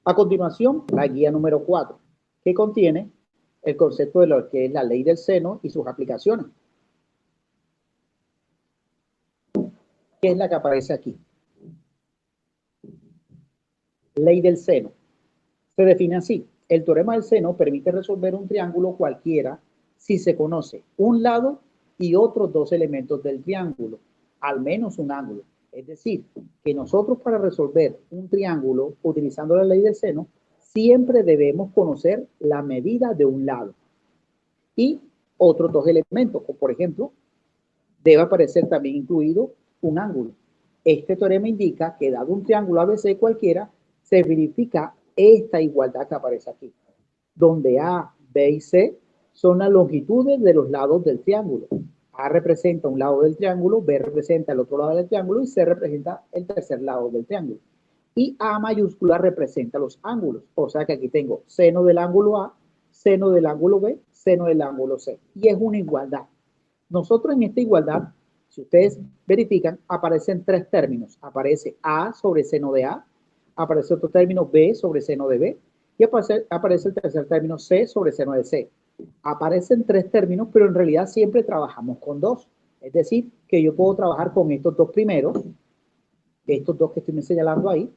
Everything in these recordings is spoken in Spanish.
A continuación, la guía número 4, que contiene el concepto de lo que es la ley del seno y sus aplicaciones. ¿Qué es la que aparece aquí? Ley del seno. Se define así. El teorema del seno permite resolver un triángulo cualquiera si se conoce un lado y otros dos elementos del triángulo, al menos un ángulo. Es decir, que nosotros para resolver un triángulo utilizando la ley del seno, siempre debemos conocer la medida de un lado y otros dos elementos, como por ejemplo, debe aparecer también incluido un ángulo. Este teorema indica que dado un triángulo ABC cualquiera, se verifica esta igualdad que aparece aquí, donde A, B y C son las longitudes de los lados del triángulo. A representa un lado del triángulo, B representa el otro lado del triángulo y C representa el tercer lado del triángulo. Y A mayúscula representa los ángulos. O sea que aquí tengo seno del ángulo A, seno del ángulo B, seno del ángulo C. Y es una igualdad. Nosotros en esta igualdad, si ustedes verifican, aparecen tres términos. Aparece A sobre seno de A, aparece otro término B sobre seno de B, y aparece el tercer término C sobre seno de C. Aparecen tres términos, pero en realidad siempre trabajamos con dos. Es decir, que yo puedo trabajar con estos dos primeros, estos dos que estoy señalando ahí,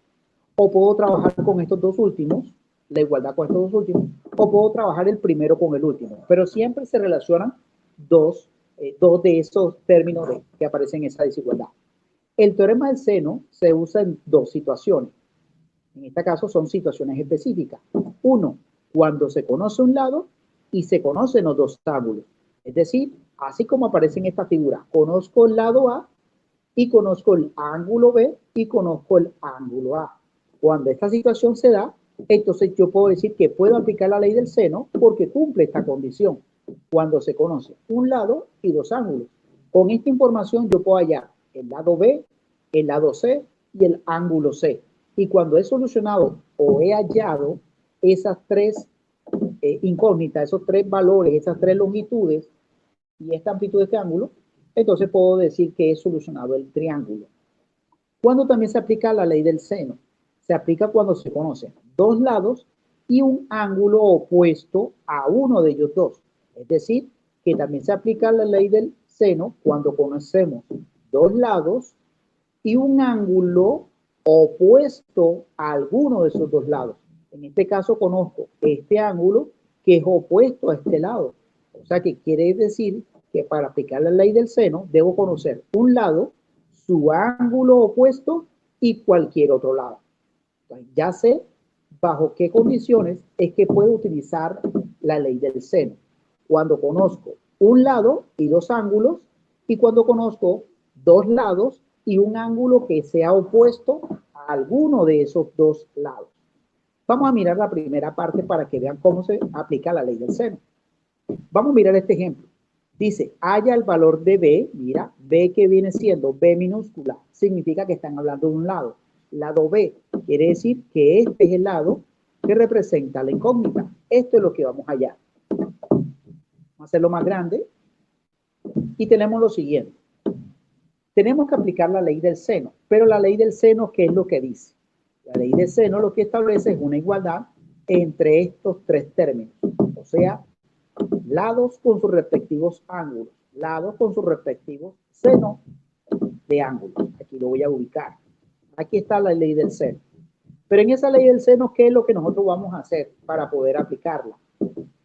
o puedo trabajar con estos dos últimos, la igualdad con estos dos últimos, o puedo trabajar el primero con el último. Pero siempre se relacionan dos de esos términos que aparecen en esa desigualdad. El teorema del seno se usa en dos situaciones. En este caso son situaciones específicas. Uno, cuando se conoce un lado y se conocen los dos ángulos. Es decir, así como aparece en esta figura, conozco el lado A y conozco el ángulo B y conozco el ángulo A. Cuando esta situación se da, entonces yo puedo decir que puedo aplicar la ley del seno porque cumple esta condición. Cuando se conoce un lado y dos ángulos. Con esta información yo puedo hallar el lado B, el lado C y el ángulo C. Y cuando he solucionado o he hallado esas tres incógnitas, esos tres valores, esas tres longitudes y esta amplitud de este ángulo, entonces puedo decir que he solucionado el triángulo. ¿Cuándo también se aplica la ley del seno? Se aplica cuando se conocen dos lados y un ángulo opuesto a uno de ellos dos. Es decir, que también se aplica la ley del seno cuando conocemos dos lados y un ángulo opuesto a alguno de esos dos lados. En este caso conozco este ángulo que es opuesto a este lado. O sea que quiere decir que para aplicar la ley del seno debo conocer un lado, su ángulo opuesto y cualquier otro lado. Entonces, ya sé bajo qué condiciones es que puedo utilizar la ley del seno. Cuando conozco un lado y dos ángulos y cuando conozco dos lados y un ángulo que sea opuesto a alguno de esos dos lados. Vamos a mirar la primera parte para que vean cómo se aplica la ley del seno. Vamos a mirar este ejemplo. Dice, halla el valor de B, mira, B que viene siendo B minúscula, significa que están hablando de un lado. Lado B quiere decir que este es el lado que representa la incógnita. Esto es lo que vamos a hallar. Vamos a hacerlo más grande y tenemos lo siguiente. Tenemos que aplicar la ley del seno, pero la ley del seno, ¿qué es lo que dice? La ley del seno lo que establece es una igualdad entre estos tres términos, o sea, lados con sus respectivos ángulos, lados con sus respectivos senos de ángulos. Aquí lo voy a ubicar. Aquí está la ley del seno. Pero en esa ley del seno, ¿qué es lo que nosotros vamos a hacer para poder aplicarla?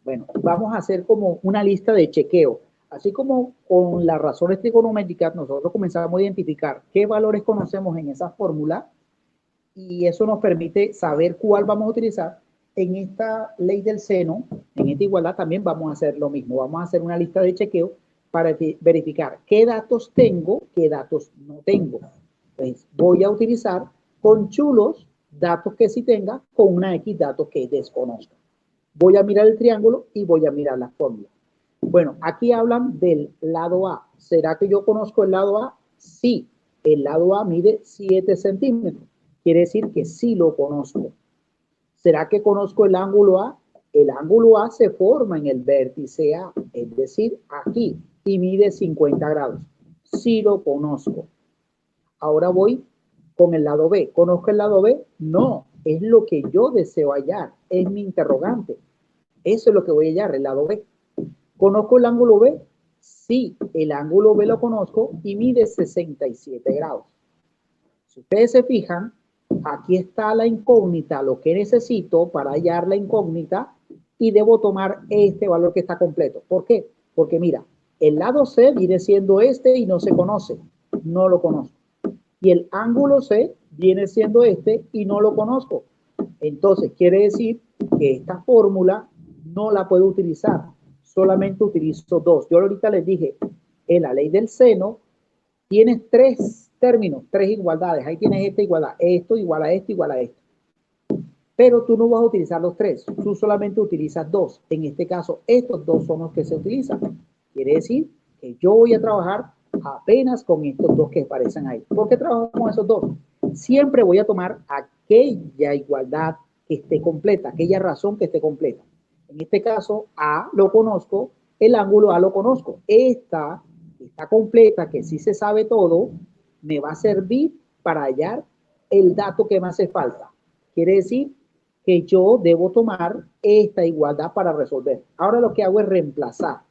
Bueno, vamos a hacer como una lista de chequeo. Así como con las razones trigonométricas, nosotros comenzamos a identificar qué valores conocemos en esa fórmula y eso nos permite saber cuál vamos a utilizar. En esta ley del seno, en esta igualdad también vamos a hacer lo mismo. Vamos a hacer una lista de chequeo para verificar qué datos tengo, qué datos no tengo. Entonces, voy a utilizar con chulos datos que sí tenga, con una X datos que desconozca. Voy a mirar el triángulo y voy a mirar la fórmula. Bueno, aquí hablan del lado A. ¿Será que yo conozco el lado A? Sí, el lado A mide 7 centímetros. Quiere decir que sí lo conozco. ¿Será que conozco el ángulo A? El ángulo A se forma en el vértice A, es decir, aquí, y mide 50 grados. Sí lo conozco. Ahora voy con el lado B. ¿Conozco el lado B? No. es lo que yo deseo hallar, es mi interrogante. Eso es lo que voy a hallar, el lado B. ¿Conozco el ángulo B? Sí, el ángulo B lo conozco y mide 67 grados. Si ustedes se fijan, aquí está la incógnita, lo que necesito para hallar la incógnita, y debo tomar este valor que está completo. ¿Por qué? Porque mira, el lado C viene siendo este y no se conoce, no lo conozco. Y el ángulo C viene siendo este y no lo conozco. Entonces quiere decir que esta fórmula no la puedo utilizar, solamente utilizo dos. Yo ahorita les dije, en la ley del seno tienes tres términos, tres igualdades. Ahí tienes esta igualdad, esto igual a esto igual a esto. Pero tú no vas a utilizar los tres, tú solamente utilizas dos. En este caso, estos dos son los que se utilizan. Quiere decir que yo voy a trabajar apenas con estos dos que aparecen ahí. ¿Por qué trabajo con esos dos? Siempre voy a tomar aquella igualdad que esté completa, aquella razón que esté completa. En este caso, A lo conozco, el ángulo A lo conozco. Esta está completa, que sí se sabe todo, me va a servir para hallar el dato que me hace falta. Quiere decir que yo debo tomar esta igualdad para resolver. Ahora lo que hago es reemplazar.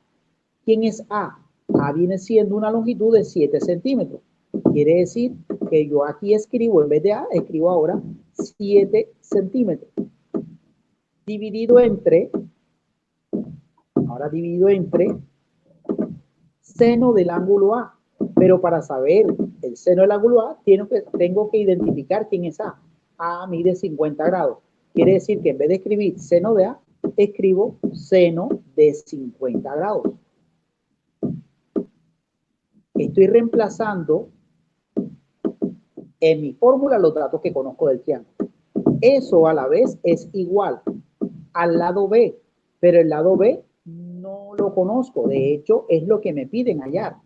¿Quién es A? A viene siendo una longitud de 7 centímetros. Quiere decir que yo aquí escribo, en vez de A, escribo ahora 7 centímetros. Dividido entre, ahora dividido entre seno del ángulo A. Pero para saber el seno del ángulo A, tengo que identificar quién es A. A mide 50 grados. Quiere decir que en vez de escribir seno de A, escribo seno de 50 grados. Estoy reemplazando en mi fórmula los datos que conozco del triángulo. Eso a la vez es igual al lado B, pero el lado B no lo conozco. De hecho, es lo que me piden hallar.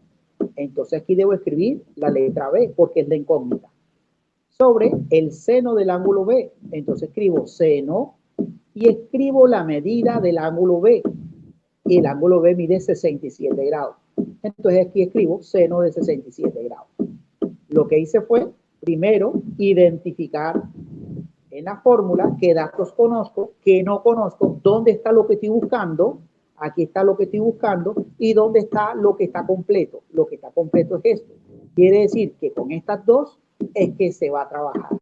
Entonces aquí debo escribir la letra B porque es la incógnita. Sobre el seno del ángulo B. Entonces escribo seno y escribo la medida del ángulo B. Y el ángulo B mide 67 grados. Entonces aquí escribo seno de 67 grados. Lo que hice fue, primero, identificar en la fórmula qué datos conozco, qué no conozco, dónde está lo que estoy buscando, aquí está lo que estoy buscando, y dónde está lo que está completo. Lo que está completo es esto. Quiere decir que con estas dos es que se va a trabajar.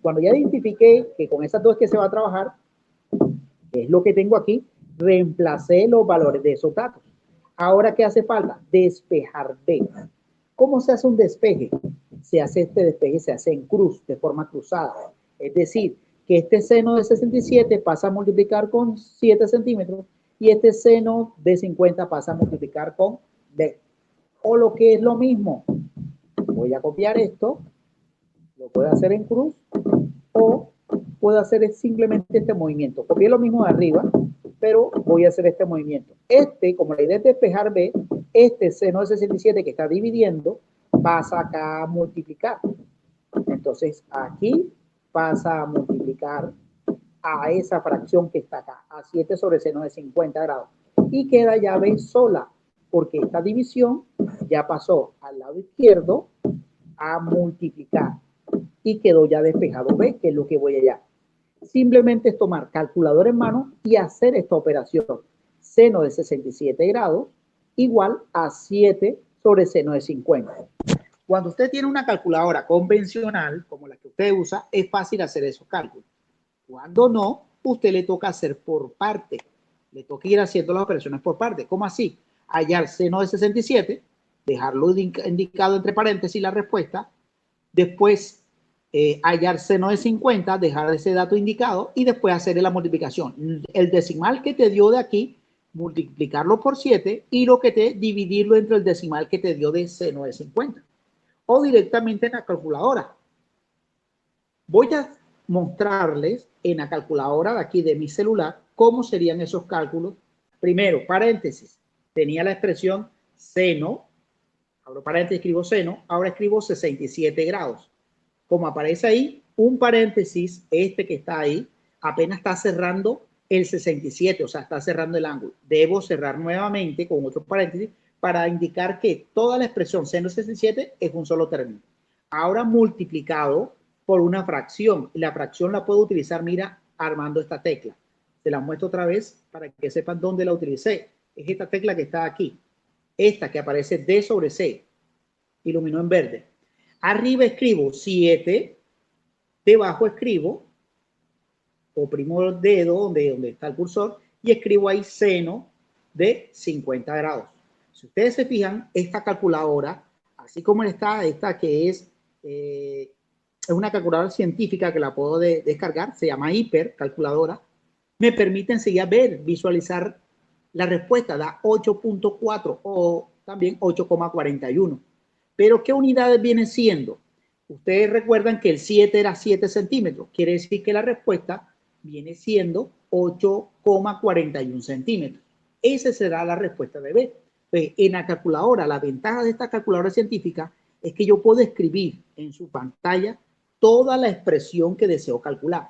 Cuando ya identifiqué que con esas dos es que se va a trabajar, que es lo que tengo aquí, reemplacé los valores de esos datos. Ahora, ¿qué hace falta? Despejar B. ¿Cómo se hace un despeje? Se hace este despeje, se hace en cruz, de forma cruzada. Es decir, que este seno de 67 pasa a multiplicar con 7 centímetros y este seno de 50 pasa a multiplicar con B. O lo que es lo mismo, voy a copiar esto, lo puedo hacer en cruz o puedo hacer simplemente este movimiento. Copié lo mismo de arriba, pero voy a hacer este movimiento. Como la idea es despejar B, este seno de 67 que está dividiendo pasa acá a multiplicar. Entonces aquí pasa a multiplicar a esa fracción que está acá, a 7 sobre seno de 50 grados. Y queda ya B sola, porque esta división ya pasó al lado izquierdo a multiplicar. Y quedó ya despejado B, que es lo que voy allá. Simplemente es tomar calculadora en mano y hacer esta operación. Seno de 67 grados igual a 7 sobre seno de 50. Cuando usted tiene una calculadora convencional, como la que usted usa, es fácil hacer esos cálculos. Cuando no, usted le toca hacer por parte. Le toca ir haciendo las operaciones por parte. ¿Cómo así? Hallar seno de 67, dejarlo indicado entre paréntesis la respuesta, después hallar seno de 50, dejar ese dato indicado y después hacer la multiplicación. El decimal que te dio de aquí, multiplicarlo por 7 y lo que te dividirlo entre el decimal que te dio de seno de 50. O directamente en la calculadora. Voy a mostrarles en la calculadora de aquí de mi celular cómo serían esos cálculos. Primero, paréntesis. Tenía la expresión seno. Abro paréntesis, escribo seno. Ahora escribo 67 grados. Como aparece ahí, un paréntesis, este que está ahí, apenas está cerrando el 67, o sea, está cerrando el ángulo. Debo cerrar nuevamente con otro paréntesis para indicar que toda la expresión seno 67 es un solo término. Ahora multiplicado por una fracción. La fracción la puedo utilizar, mira, armando esta tecla. Te la muestro otra vez para que sepan dónde la utilicé. Es esta tecla que está aquí. Esta que aparece D sobre C. Iluminó en verde. Arriba escribo 7. Debajo escribo, oprimo el dedo donde está el cursor y escribo ahí seno de 50 grados. Si ustedes se fijan, esta calculadora, así como está esta que es una calculadora científica que la puedo descargar, se llama hipercalculadora, me permite enseguida ver, visualizar la respuesta, da 8.4 o también 8,41. Pero ¿qué unidades vienen siendo? Ustedes recuerdan que el 7 era 7 centímetros, quiere decir que la respuesta viene siendo 8,41 centímetros. Esa será la respuesta de B. Pues en la calculadora, la ventaja de esta calculadora científica es que yo puedo escribir en su pantalla toda la expresión que deseo calcular.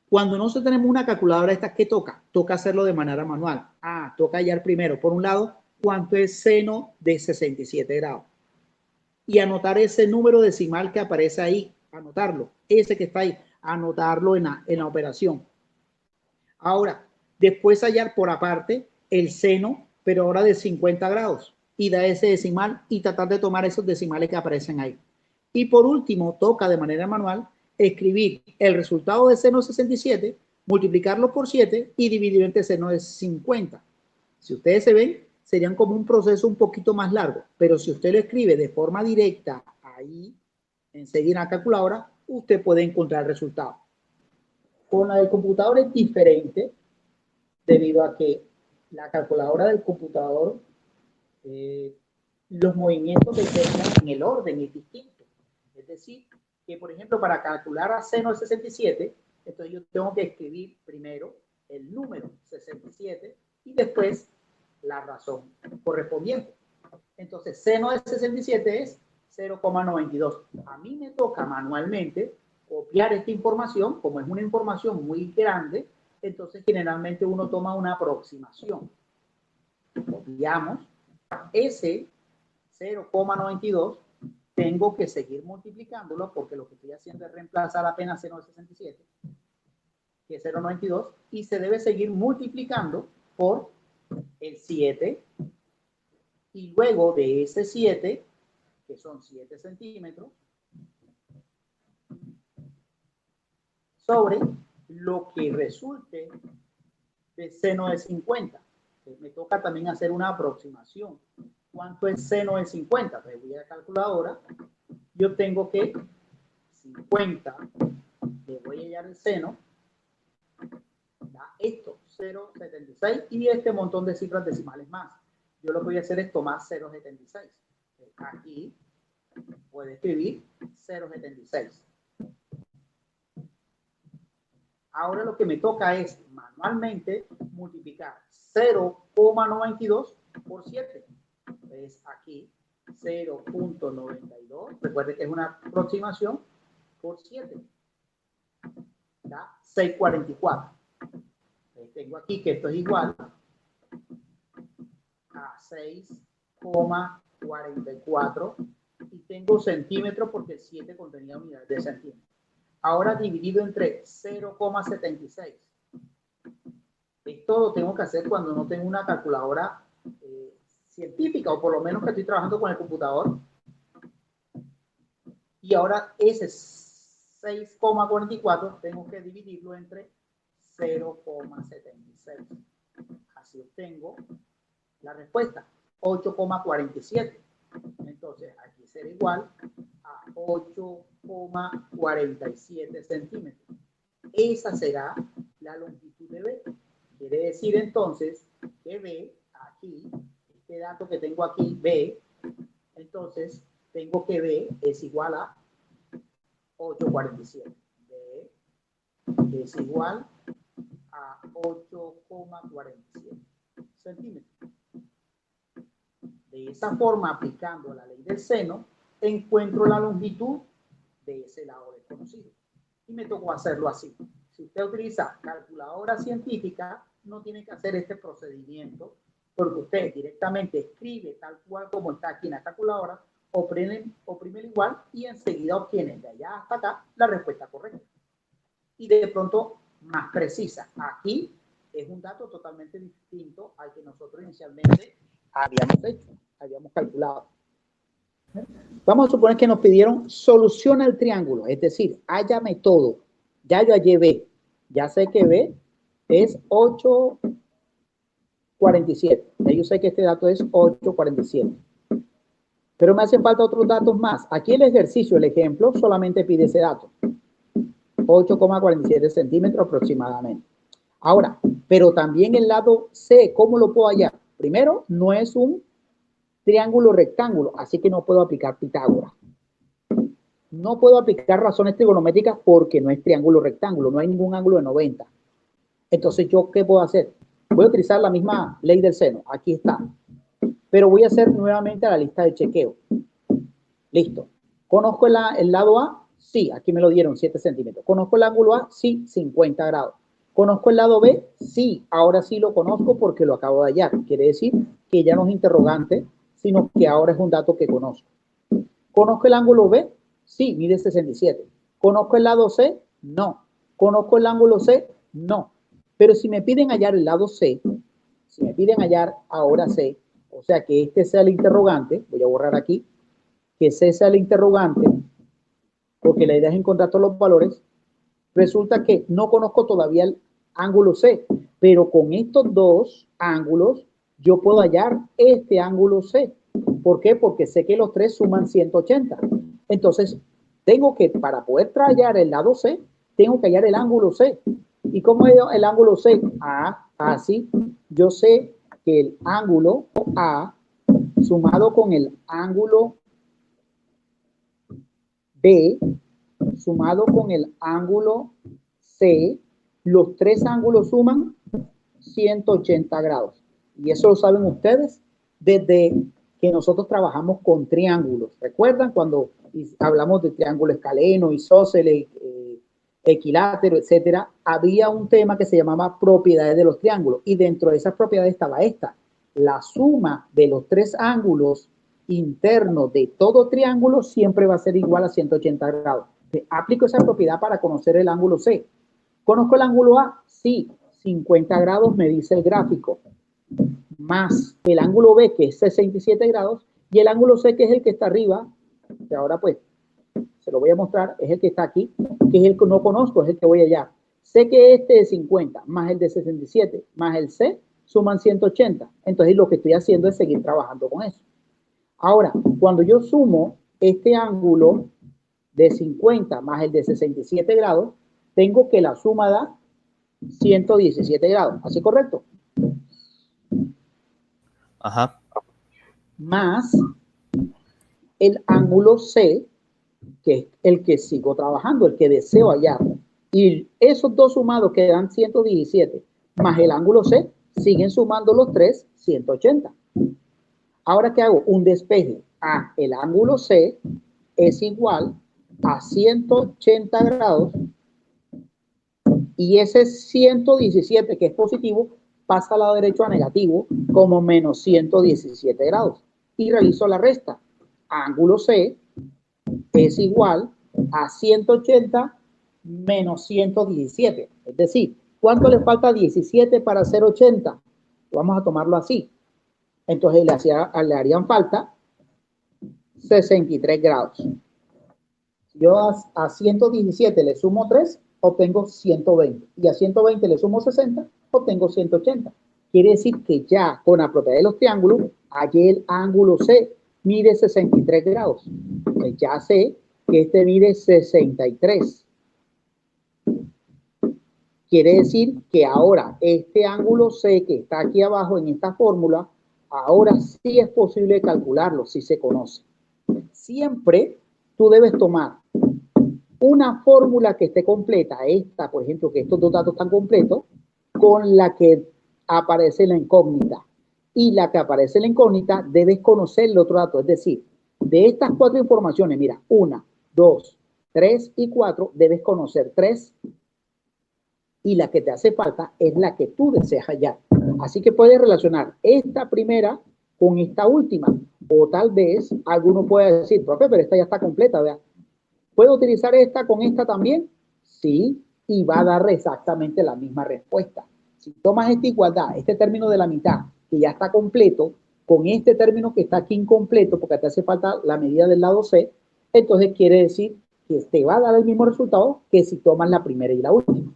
Cuando nosotros tenemos una calculadora esta, ¿qué toca? Toca hacerlo de manera manual. Toca hallar primero, por un lado, cuánto es seno de 67 grados. Y anotar ese número decimal que aparece ahí, anotarlo, ese que está ahí, anotarlo en la operación. Ahora, después hallar por aparte el seno, pero ahora de 50 grados, y da ese decimal y tratar de tomar esos decimales que aparecen ahí. Y por último, toca de manera manual escribir el resultado de seno 67, multiplicarlo por 7 y dividir entre seno de 50. Si ustedes se ven, serían como un proceso un poquito más largo, pero si usted lo escribe de forma directa ahí, enseguida en la calculadora, usted puede encontrar el resultado. Con la del computador es diferente, debido a que la calculadora del computador, los movimientos determinan en el orden es distinto. Es decir, que por ejemplo, para calcular a seno de 67, entonces yo tengo que escribir primero el número 67 y después la razón correspondiente. Entonces, seno de 67 es 0,92. A mí me toca manualmente copiar esta información, como es una información muy grande, entonces generalmente uno toma una aproximación. Copiamos ese 0,92, tengo que seguir multiplicándolo porque lo que estoy haciendo es reemplazar apenas seno de 67, que es 0,92, y se debe seguir multiplicando por el 7, y luego de ese 7, que son 7 centímetros, sobre lo que resulte de seno de 50. Entonces, me toca también hacer una aproximación. ¿Cuánto es seno de 50? Entonces voy a la calculadora. Yo tengo que 50, le voy a hallar el seno, da esto, 0,76, y este montón de cifras decimales más. Yo lo que voy a hacer es tomar 0,76. Aquí puede escribir 0,76. Ahora lo que me toca es manualmente multiplicar 0,92 por 7. Entonces aquí 0,92, recuerde que es una aproximación, por 7. Da 6,44. Tengo aquí que esto es igual a 6,44 y tengo centímetros porque el 7 contenía unidades de centímetros. Ahora dividido entre 0,76. Esto lo tengo que hacer cuando no tengo una calculadora científica, o por lo menos que estoy trabajando con el computador. Y ahora ese 6,44 tengo que dividirlo entre 0,76. Así obtengo la respuesta, 8,47. Entonces aquí será igual a 8,47 centímetros. Esa será la longitud de B. Quiere decir entonces que B, aquí, este dato que tengo aquí, B, entonces tengo que B es igual a 8,47. B es igual a 8,47 centímetros. De esa forma, aplicando la ley del seno, encuentro la longitud de ese lado desconocido. Y me tocó hacerlo así. Si usted utiliza calculadora científica, no tiene que hacer este procedimiento, porque usted directamente escribe tal cual como está aquí en la calculadora, oprime el igual y enseguida obtienes de allá hasta acá la respuesta correcta. Y de pronto más precisa. Aquí es un dato totalmente distinto al que nosotros inicialmente habíamos calculado. Vamos a suponer que nos pidieron soluciona el triángulo, es decir, hállame todo. Ya yo hallé B. Ya sé que B es 8,47. Ya yo sé que este dato es 8,47. Pero me hacen falta otros datos más. Aquí el ejercicio, el ejemplo, solamente pide ese dato. 8,47 centímetros aproximadamente. Ahora, pero también el lado C, ¿cómo lo puedo hallar? Primero, no es un triángulo rectángulo, así que no puedo aplicar Pitágoras. No puedo aplicar razones trigonométricas porque no es triángulo rectángulo, no hay ningún ángulo de 90. Entonces, ¿yo qué puedo hacer? Voy a utilizar la misma ley del seno, aquí está. Pero voy a hacer nuevamente la lista de chequeo. Listo. ¿Conozco el lado A? Sí, aquí me lo dieron 7 centímetros. ¿Conozco el ángulo A? Sí, 50 grados. ¿Conozco el lado B? Sí, ahora sí lo conozco porque lo acabo de hallar. Quiere decir que ya no es interrogante, sino que ahora es un dato que conozco. ¿Conozco el ángulo B? Sí, mide 67. ¿Conozco el lado C? No. ¿Conozco el ángulo C? No. Pero si me piden hallar el lado C, si me piden hallar ahora C, o sea que este sea el interrogante, voy a borrar aquí, que ese sea el interrogante, porque la idea es encontrar todos los valores, resulta que no conozco todavía el ángulo C, pero con estos dos ángulos yo puedo hallar este ángulo C. ¿Por qué? Porque sé que los tres suman 180. Entonces, tengo que, para poder hallar el lado C, tengo que hallar el ángulo C. ¿Y cómo es el ángulo C? Así, yo sé que el ángulo A sumado con el ángulo B sumado con el ángulo C, los tres ángulos suman 180 grados. Y eso lo saben ustedes desde que nosotros trabajamos con triángulos. ¿Recuerdan cuando hablamos de triángulo escaleno, isósceles, equilátero, etcétera? Había un tema que se llamaba propiedades de los triángulos y dentro de esas propiedades estaba esta. La suma de los tres ángulos internos de todo triángulo siempre va a ser igual a 180 grados. Aplico esa propiedad para conocer el ángulo C. ¿Conozco el ángulo A? Sí, 50 grados me dice el gráfico, más el ángulo B, que es 67 grados, y el ángulo C, que es el que está arriba, que ahora pues se lo voy a mostrar, es el que está aquí, que es el que no conozco, es el que voy a hallar. Sé que este de 50 más el de 67 más el C suman 180. Entonces lo que estoy haciendo es seguir trabajando con eso. Ahora, cuando yo sumo este ángulo de 50 más el de 67 grados, tengo que la suma da 117 grados. ¿Así correcto? Ajá. Más el ángulo C, que es el que sigo trabajando, el que deseo hallar. Y esos dos sumados que dan 117, más el ángulo C, siguen sumando los tres, 180. Ahora, ¿qué hago? Un despeje. El ángulo C es igual a 180 grados y ese 117 que es positivo pasa al lado derecho a negativo como menos 117 grados y realizo la resta. Ángulo C es igual a 180 menos 117. Es decir, ¿cuánto le falta 17 para hacer 80? Vamos a tomarlo así. Entonces le harían falta 63 grados. Yo a 117 le sumo 3, obtengo 120. Y a 120 le sumo 60, obtengo 180. Quiere decir que ya con la propiedad de los triángulos, allí el ángulo C mide 63 grados. Pues ya sé que este mide 63. Quiere decir que ahora este ángulo C que está aquí abajo en esta fórmula, ahora sí es posible calcularlo si se conoce. Siempre tú debes tomar una fórmula que esté completa, esta, por ejemplo, que estos dos datos están completos, con la que aparece la incógnita. Y la que aparece en la incógnita, debes conocer el otro dato. Es decir, de estas cuatro informaciones, mira, 1, 2, 3 y 4, debes conocer 3. Y la que te hace falta es la que tú deseas hallar. Así que puedes relacionar esta primera con esta última. O tal vez alguno puede decir, profe, pero esta ya está completa, ¿verdad? ¿Puedo utilizar esta con esta también? Sí, y va a dar exactamente la misma respuesta. Si tomas esta igualdad, este término de la mitad, que ya está completo, con este término que está aquí incompleto, porque te hace falta la medida del lado C, entonces quiere decir que te va a dar el mismo resultado que si tomas la primera y la última.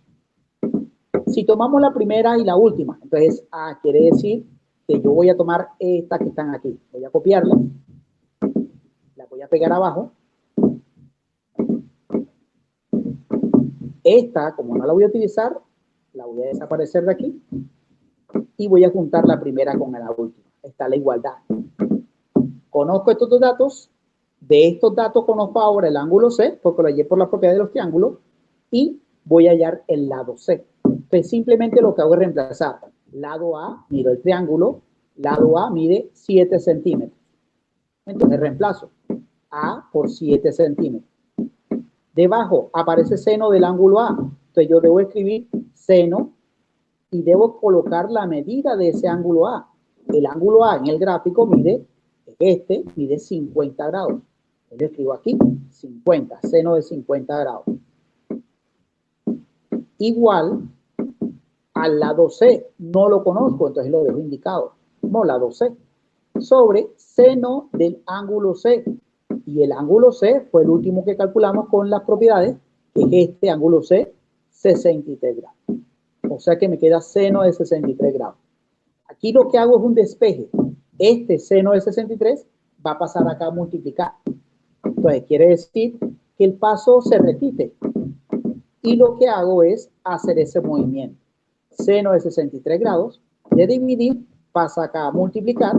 Si tomamos la primera y la última, entonces quiere decir que yo voy a tomar estas que están aquí. Voy a copiarla, la voy a pegar abajo. Esta, como no la voy a utilizar, la voy a desaparecer de aquí y voy a juntar la primera con la última. Está la igualdad. Conozco estos dos datos. De estos datos conozco ahora el ángulo C, porque lo hallé por la propiedad de los triángulos, y voy a hallar el lado C. Entonces, simplemente lo que hago es reemplazar. Lado A, miro el triángulo, lado A mide 7 centímetros. Entonces, reemplazo A por 7 centímetros. Debajo aparece seno del ángulo A. Entonces, yo debo escribir seno y debo colocar la medida de ese ángulo A. El ángulo A en el gráfico mide 50 grados. Yo escribo aquí 50, seno de 50 grados. Igual al lado C, no lo conozco, entonces lo dejo indicado como lado C, sobre seno del ángulo C. Y el ángulo C fue el último que calculamos con las propiedades, que es este ángulo C, 63 grados. O sea que me queda seno de 63 grados. Aquí lo que hago es un despeje. Este seno de 63 va a pasar acá a multiplicar. Entonces quiere decir que el paso se repite. Y lo que hago es hacer ese movimiento. Seno de 63 grados, de dividir, pasa acá a multiplicar,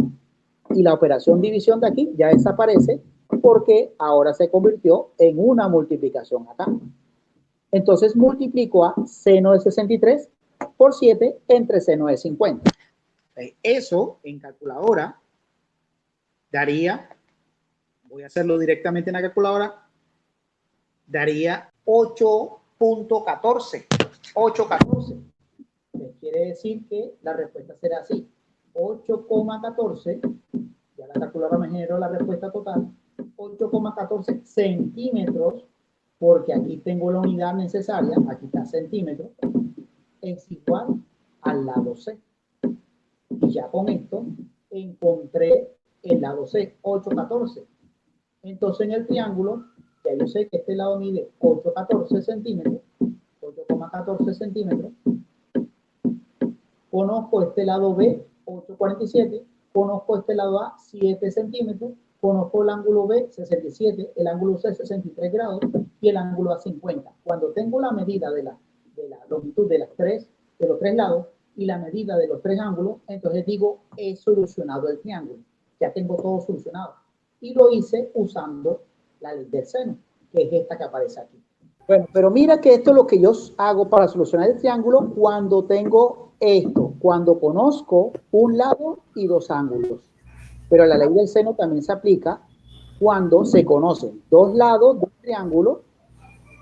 y la operación división de aquí ya desaparece porque ahora se convirtió en una multiplicación acá. Entonces multiplico a seno de 63 por 7 entre seno de 50. Eso en calculadora daría, voy a hacerlo directamente en la calculadora, daría 8.14. 8.14. Quiere decir que la respuesta será así. 8,14, ya la calculadora me generó la respuesta total, 8,14 centímetros, porque aquí tengo la unidad necesaria, aquí está centímetros, es igual al lado C. Y ya con esto encontré el lado C, 8,14. Entonces en el triángulo, ya yo sé que este lado mide 8,14 centímetros, 8,14 centímetros. Conozco este lado B, 8,47. Conozco este lado A, 7 centímetros. Conozco el ángulo B, 67. El ángulo C, 63 grados. Y el ángulo A, 50. Cuando tengo la medida de la longitud de los tres lados y la medida de los tres ángulos, entonces digo, he solucionado el triángulo. Ya tengo todo solucionado. Y lo hice usando la ley del seno, que es esta que aparece aquí. Bueno, pero mira que esto es lo que yo hago para solucionar el triángulo cuando tengo esto, cuando conozco un lado y dos ángulos. Pero la ley del seno también se aplica cuando se conocen dos lados de un triángulo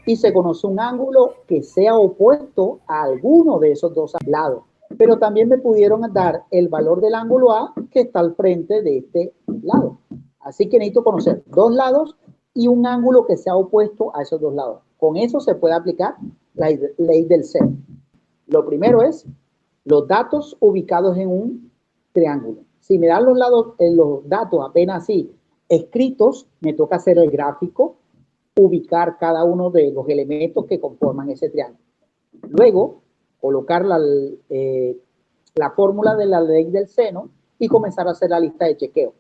y se conoce un ángulo que sea opuesto a alguno de esos dos lados. Pero también me pudieron dar el valor del ángulo A que está al frente de este lado. Así que necesito conocer dos lados y un ángulo que sea opuesto a esos dos lados. Con eso se puede aplicar la ley del seno. Lo primero es los datos ubicados en un triángulo. Si me dan los datos apenas así escritos, me toca hacer el gráfico, ubicar cada uno de los elementos que conforman ese triángulo. Luego, colocar la fórmula de la ley del seno y comenzar a hacer la lista de chequeo.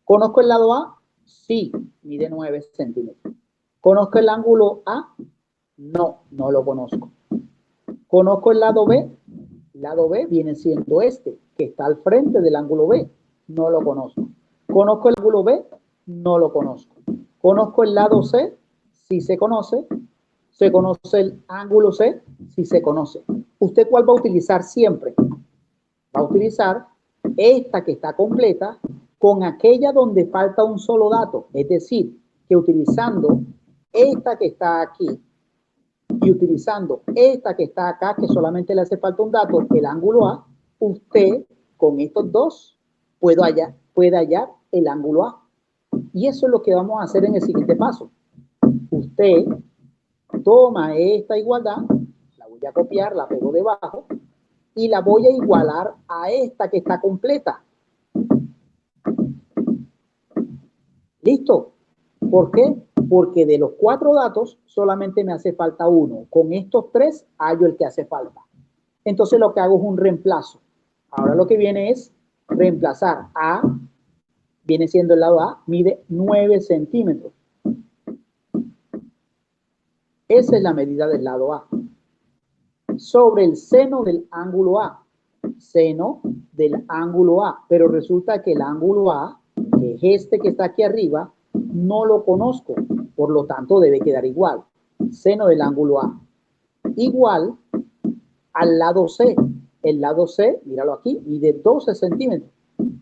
¿Conozco el lado A? Sí, mide 9 centímetros. ¿Conozco el ángulo A? No, no lo conozco. ¿Conozco el lado B? El lado B viene siendo este, que está al frente del ángulo B. No lo conozco. ¿Conozco el ángulo B? No lo conozco. ¿Conozco el lado C? Sí se conoce. ¿Se conoce el ángulo C? Sí se conoce. ¿Usted cuál va a utilizar siempre? Va a utilizar esta que está completa con aquella donde falta un solo dato. Es decir, que utilizando esta que está aquí y utilizando esta que está acá, que solamente le hace falta un dato, el ángulo A, usted con estos dos puede hallar el ángulo A. Y eso es lo que vamos a hacer en el siguiente paso. Usted toma esta igualdad, la voy a copiar, la pego debajo y la voy a igualar a esta que está completa. ¿Listo? ¿Por qué? Porque de los 4 datos solamente me hace falta uno. Con estos 3 hallo el que hace falta. Entonces lo que hago es un reemplazo. Ahora lo que viene es reemplazar A, viene siendo el lado A, mide 9 centímetros. Esa es la medida del lado A. Sobre el seno del ángulo A. Seno del ángulo A. Pero resulta que el ángulo A, que es este que está aquí arriba, no lo conozco. Por lo tanto, debe quedar igual. Seno del ángulo A. Igual al lado C. El lado C, míralo aquí, mide 12 centímetros.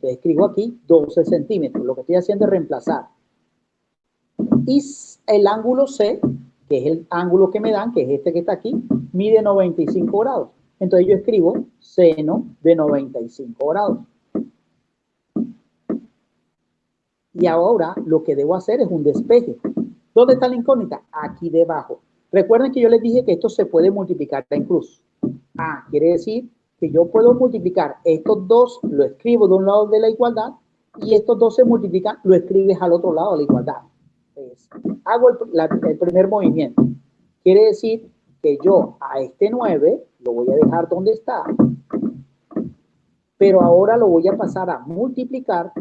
Te escribo aquí 12 centímetros. Lo que estoy haciendo es reemplazar. Y el ángulo C, que es el ángulo que me dan, que es este que está aquí, mide 95 grados. Entonces yo escribo seno de 95 grados. Y ahora lo que debo hacer es un despeje. ¿Dónde está la incógnita? Aquí debajo. Recuerden que yo les dije que esto se puede multiplicar en cruz. Ah, quiere decir que yo puedo multiplicar estos dos, lo escribo de un lado de la igualdad, y estos dos se multiplican, lo escribes al otro lado de la igualdad. Entonces, hago el primer movimiento. Quiere decir que yo a este 9 lo voy a dejar donde está, pero ahora lo voy a pasar a multiplicar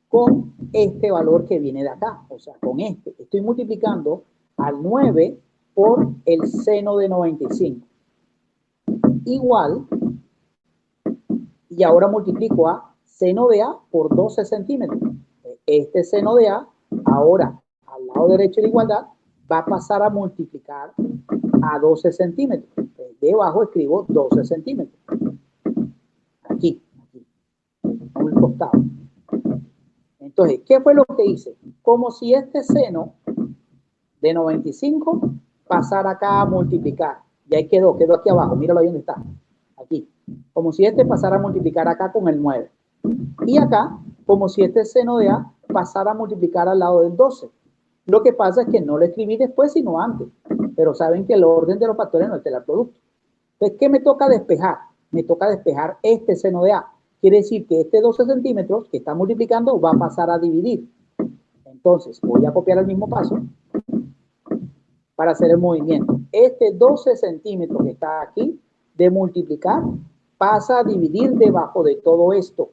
con este valor que viene de acá, o sea, con este. Estoy multiplicando al 9 por el seno de 95. Igual, y ahora multiplico a seno de A por 12 centímetros. Este seno de A, ahora al lado derecho de la igualdad, va a pasar a multiplicar a 12 centímetros. Debajo escribo 12 centímetros. Aquí, a un costado. Entonces, ¿qué fue lo que hice? Como si este seno de 95 pasara acá a multiplicar. Y ahí quedó aquí abajo. Míralo ahí donde está. Aquí. Como si este pasara a multiplicar acá con el 9. Y acá, como si este seno de A pasara a multiplicar al lado del 12. Lo que pasa es que no lo escribí después, sino antes. Pero saben que el orden de los factores no es el producto. Entonces, ¿qué me toca despejar? Me toca despejar este seno de A. Quiere decir que este 12 centímetros que está multiplicando va a pasar a dividir. Entonces, voy a copiar el mismo paso para hacer el movimiento. Este 12 centímetros que está aquí de multiplicar pasa a dividir debajo de todo esto.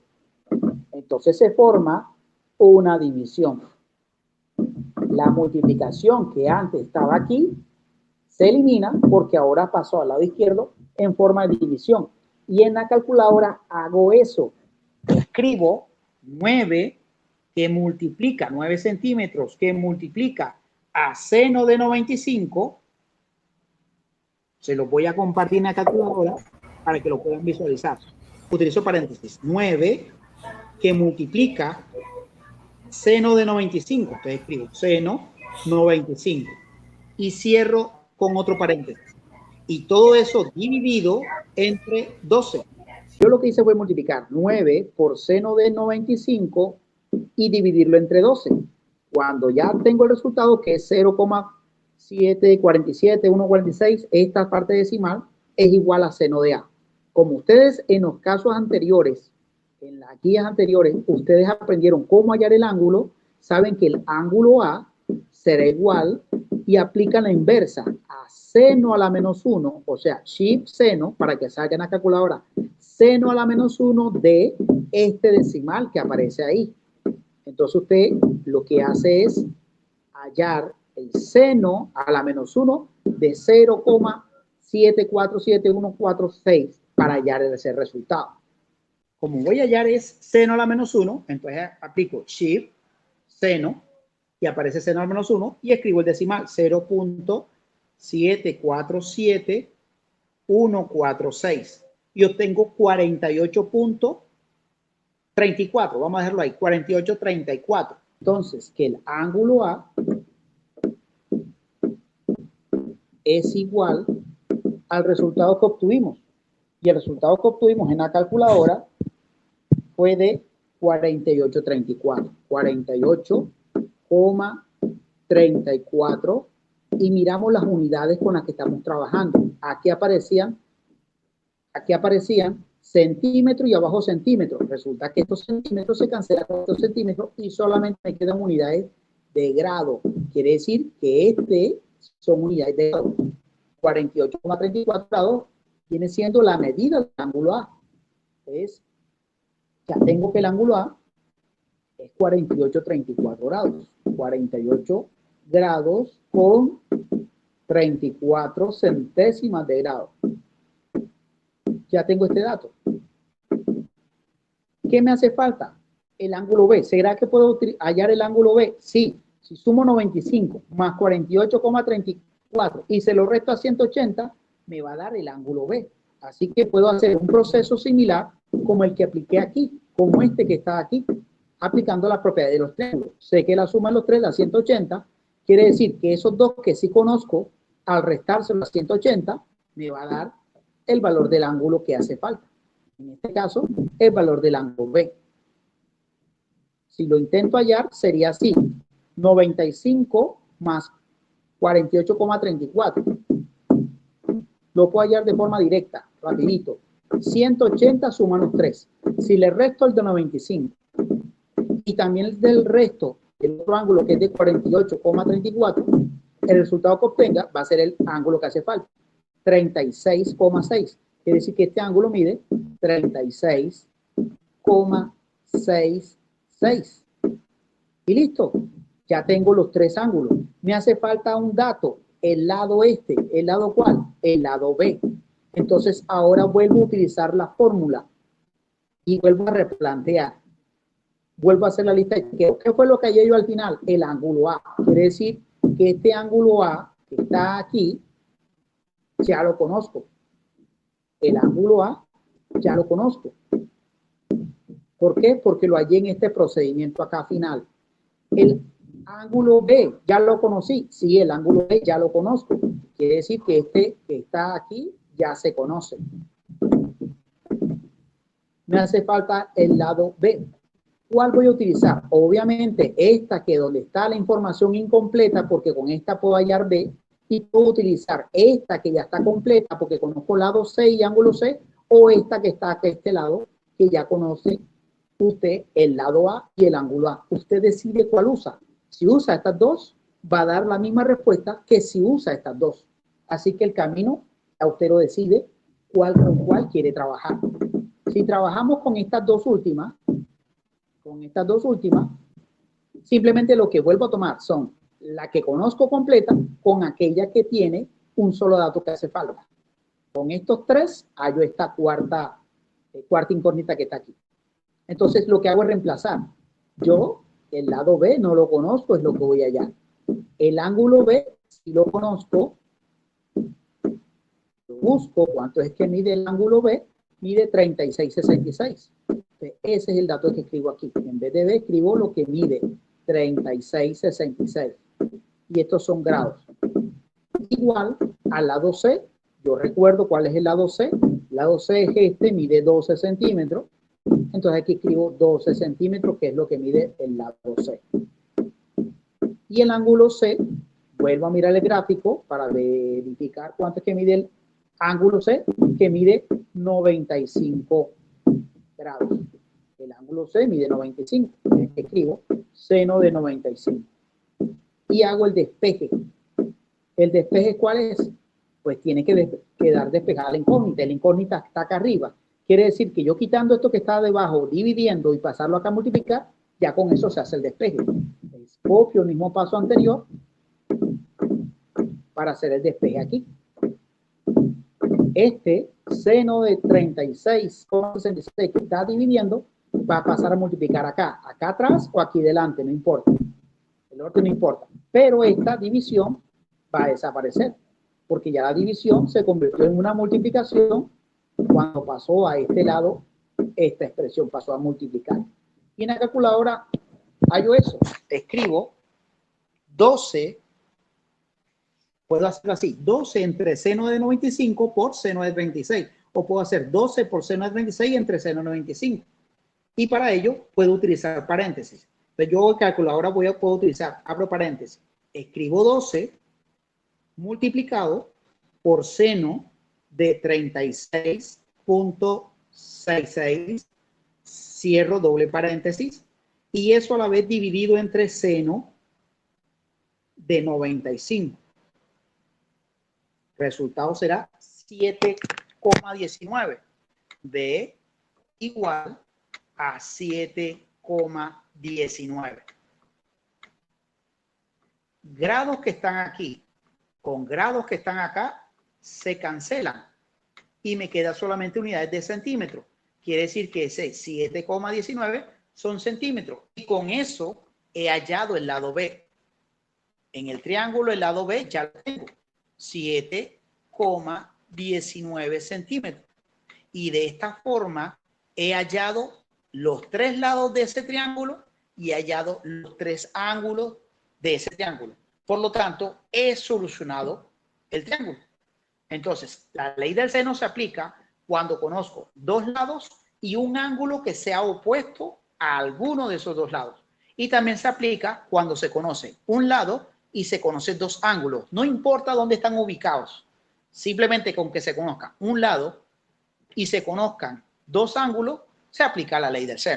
Entonces se forma una división. La multiplicación que antes estaba aquí se elimina porque ahora pasó al lado izquierdo en forma de división. Y en la calculadora hago eso. Escribo 9 que multiplica, 9 centímetros que multiplica a seno de 95. Se los voy a compartir en la calculadora para que lo puedan visualizar. Utilizo paréntesis. 9 que multiplica seno de 95. Entonces escribo seno 95. Y cierro con otro paréntesis. Y todo eso dividido entre 12. Yo lo que hice fue multiplicar 9 por seno de 95 y dividirlo entre 12. Cuando ya tengo el resultado, que es 0,747, 1,46, esta parte decimal es igual a seno de A. Como ustedes en los casos anteriores, en las guías anteriores, ustedes aprendieron cómo hallar el ángulo, saben que el ángulo A será igual y aplican la inversa a seno a la menos 1, o sea, shift seno, para que salga en la calculadora, seno a la menos 1 de este decimal que aparece ahí. Entonces usted lo que hace es hallar el seno a la menos 1 de 0,747146 para hallar ese resultado. Como voy a hallar es seno a la menos 1, entonces aplico shift seno y aparece seno a la menos 1 y escribo el decimal 0,747146 y obtengo 48.34. Vamos a dejarlo ahí, 48.34. Entonces, que el ángulo A es igual al resultado que obtuvimos. Y el resultado que obtuvimos en la calculadora fue de 48,34. 48,34. Y miramos las unidades con las que estamos trabajando. Aquí aparecían centímetros y abajo centímetros. Resulta que estos centímetros se cancelan con estos centímetros y solamente me quedan unidades de grado. Quiere decir que son unidades de grado. 48,34 grados viene siendo la medida del ángulo A. Entonces, ya tengo que el ángulo A es 48,34 grados. 48 grados con 34 centésimas de grado. Ya tengo este dato. ¿Qué me hace falta? El ángulo B. ¿Será que puedo hallar el ángulo B? Sí. Si sumo 95 más 48,34 y se lo resto a 180, me va a dar el ángulo B. Así que puedo hacer un proceso similar como el que apliqué aquí, como este que está aquí, aplicando la propiedad de los triángulos. Sé que la suma de los tres da 180, quiere decir que esos dos que sí conozco, al restárselo a 180, me va a dar el valor del ángulo que hace falta. En este caso, el valor del ángulo B. Si lo intento hallar, sería así. 95 más 48,34. Lo puedo hallar de forma directa, rapidito. 180 suma los 3. Si le resto el de 95 y también el del resto del otro ángulo que es de 48,34, el resultado que obtenga va a ser el ángulo que hace falta. 36,6. Quiere decir que este ángulo mide 36,66. Y listo. Ya tengo los tres ángulos. Me hace falta un dato. El lado este. ¿El lado cuál? El lado B. Entonces ahora vuelvo a utilizar la fórmula y vuelvo a replantear. Vuelvo a hacer la lista. ¿Qué fue lo que hallé yo al final? El ángulo A. Quiere decir que este ángulo A que está aquí ya lo conozco. El ángulo A ya lo conozco. ¿Por qué? Porque lo hallé en este procedimiento acá final. El ángulo B ya lo conocí. Sí, el ángulo B ya lo conozco. Quiere decir que este que está aquí ya se conoce. Me hace falta el lado B. ¿Cuál voy a utilizar? Obviamente esta que donde está la información incompleta, porque con esta puedo hallar B, y puedo utilizar esta que ya está completa porque conozco lado C y ángulo C, o esta que está aquí a este lado que ya conoce usted el lado A y el ángulo A. Usted decide cuál usa. Si usa estas dos, va a dar la misma respuesta que si usa estas dos. Así que el camino, a usted lo decide con cuál quiere trabajar. Si trabajamos con estas dos últimas, simplemente lo que vuelvo a tomar son la que conozco completa con aquella que tiene un solo dato que hace falta. Con estos tres hallo esta cuarta incógnita que está aquí. Entonces lo que hago es reemplazar. Yo el lado B no lo conozco, es lo que voy a hallar. El ángulo B si lo conozco, lo busco. ¿Cuánto es que mide el ángulo B? Mide 36,66. Ese es el dato que escribo aquí. En vez de B escribo lo que mide 36,66. Y estos son grados. Igual al lado C, yo recuerdo cuál es el lado C. El lado C es este, mide 12 centímetros. Entonces aquí escribo 12 centímetros, que es lo que mide el lado C. Y el ángulo C, vuelvo a mirar el gráfico para verificar cuánto es que mide el ángulo C, que mide 95 grados. El ángulo C mide 95. Escribo seno de 95. Y hago el despeje. ¿El despeje cuál es? Pues tiene que quedar despejada la incógnita. La incógnita está acá arriba. Quiere decir que yo quitando esto que está debajo, dividiendo y pasarlo acá a multiplicar, ya con eso se hace el despeje. Copio el mismo paso anterior para hacer el despeje aquí. Este seno de 36,66 que está dividiendo va a pasar a multiplicar acá atrás o aquí delante, no importa. El orden no importa. Pero esta división va a desaparecer, porque ya la división se convirtió en una multiplicación cuando pasó a este lado, esta expresión pasó a multiplicar. Y en la calculadora hallo eso. Escribo 12, puedo hacerlo así, 12 entre seno de 95 por seno de 36. O puedo hacer 12 por seno de 36 entre seno de 95. Y para ello puedo utilizar paréntesis. Entonces yo calculadora puedo utilizar, abro paréntesis, escribo 12 multiplicado por seno de 36.66, cierro doble paréntesis, y eso a la vez dividido entre seno de 95. Resultado será 7,19. B igual a 7,19. Grados que están aquí con grados que están acá se cancelan y me queda solamente unidades de centímetros. Quiere decir que ese 7,19 son centímetros. Y con eso he hallado el lado B. En el triángulo, el lado B ya lo tengo. 7,19 centímetros. Y de esta forma he hallado los tres lados de ese triángulo y he hallado los tres ángulos de ese triángulo. Por lo tanto, he solucionado el triángulo. Entonces, la ley del seno se aplica cuando conozco dos lados y un ángulo que sea opuesto a alguno de esos dos lados. Y también se aplica cuando se conoce un lado y se conocen dos ángulos. No importa dónde están ubicados. Simplemente con que se conozca un lado y se conozcan dos ángulos, se aplica la ley del seno.